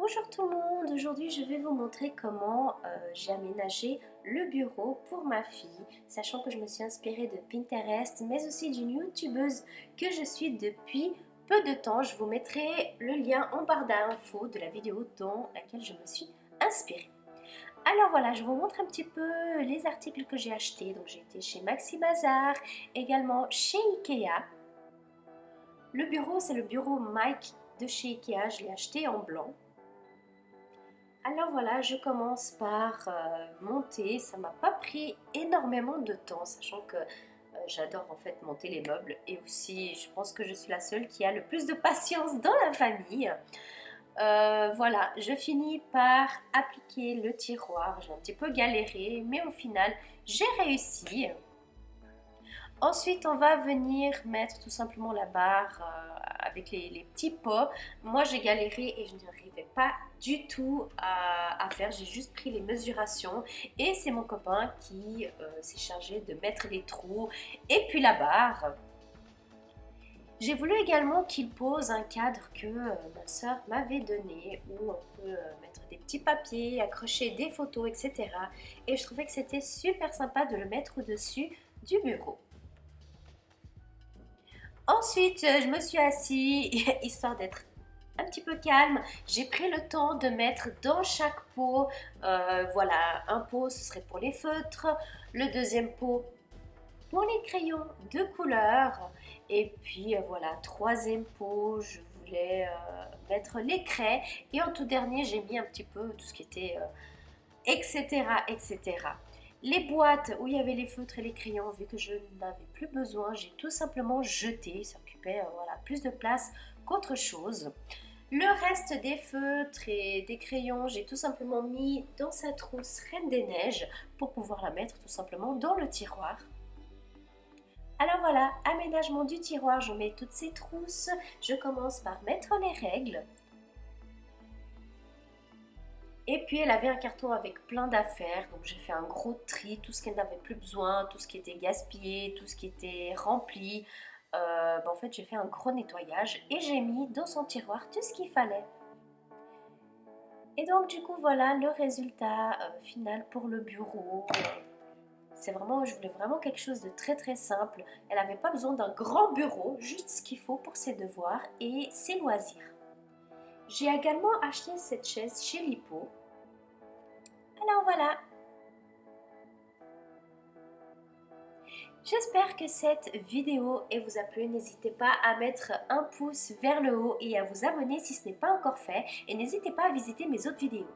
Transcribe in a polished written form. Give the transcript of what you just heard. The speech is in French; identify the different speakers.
Speaker 1: Bonjour tout le monde, aujourd'hui je vais vous montrer comment j'ai aménagé le bureau pour ma fille, sachant que je me suis inspirée de Pinterest, mais aussi d'une youtubeuse que je suis depuis peu de temps. Je vous mettrai le lien en barre d'infos de la vidéo dans laquelle je me suis inspirée. Alors voilà, je vous montre un petit peu les articles que j'ai achetés. Donc j'ai été chez Maxi Bazar, également chez Ikea. Le bureau, c'est le bureau Mike de chez Ikea, je l'ai acheté en blanc. Alors voilà, je commence par monter. Ça m'a pas pris énormément de temps, sachant que j'adore en fait monter les meubles. Et aussi, je pense que je suis la seule qui a le plus de patience dans la famille. Voilà, je finis par appliquer le tiroir. J'ai un petit peu galéré, mais au final, j'ai réussi. Ensuite, on va venir mettre tout simplement la barre avec les petits pots. Moi, j'ai galéré et je n'arrivais pas du tout à faire. J'ai juste pris les mesurations et c'est mon copain qui s'est chargé de mettre les trous et puis la barre. J'ai voulu également qu'il pose un cadre que ma soeur m'avait donné où on peut mettre des petits papiers, accrocher des photos, etc. Et je trouvais que c'était super sympa de le mettre au-dessus du bureau. Ensuite, je me suis assise, histoire d'être un petit peu calme. J'ai pris le temps de mettre dans chaque pot, voilà, un pot ce serait pour les feutres, le deuxième pot pour les crayons de couleur, et puis voilà, troisième pot, je voulais mettre les craies, et en tout dernier, j'ai mis un petit peu tout ce qui était etc., etc. Les boîtes où il y avait les feutres et les crayons, vu que je n'avais plus besoin, j'ai tout simplement jeté. Ça occupait voilà, plus de place qu'autre chose. Le reste des feutres et des crayons, j'ai tout simplement mis dans sa trousse Reine des Neiges pour pouvoir la mettre tout simplement dans le tiroir. Alors voilà, aménagement du tiroir, je mets toutes ces trousses. Je commence par mettre les règles. Et puis elle avait un carton avec plein d'affaires, donc j'ai fait un gros tri, tout ce qu'elle n'avait plus besoin, tout ce qui était gaspillé, tout ce qui était rempli. En fait j'ai fait un gros nettoyage et j'ai mis dans son tiroir tout ce qu'il fallait. Et donc du coup voilà le résultat final pour le bureau. C'est vraiment, je voulais vraiment quelque chose de très très simple. Elle n'avait pas besoin d'un grand bureau, juste ce qu'il faut pour ses devoirs et ses loisirs. J'ai également acheté cette chaise chez Lipo. Alors voilà, j'espère que cette vidéo vous a plu. N'hésitez pas à mettre un pouce vers le haut et à vous abonner si ce n'est pas encore fait. Et n'hésitez pas à visiter mes autres vidéos.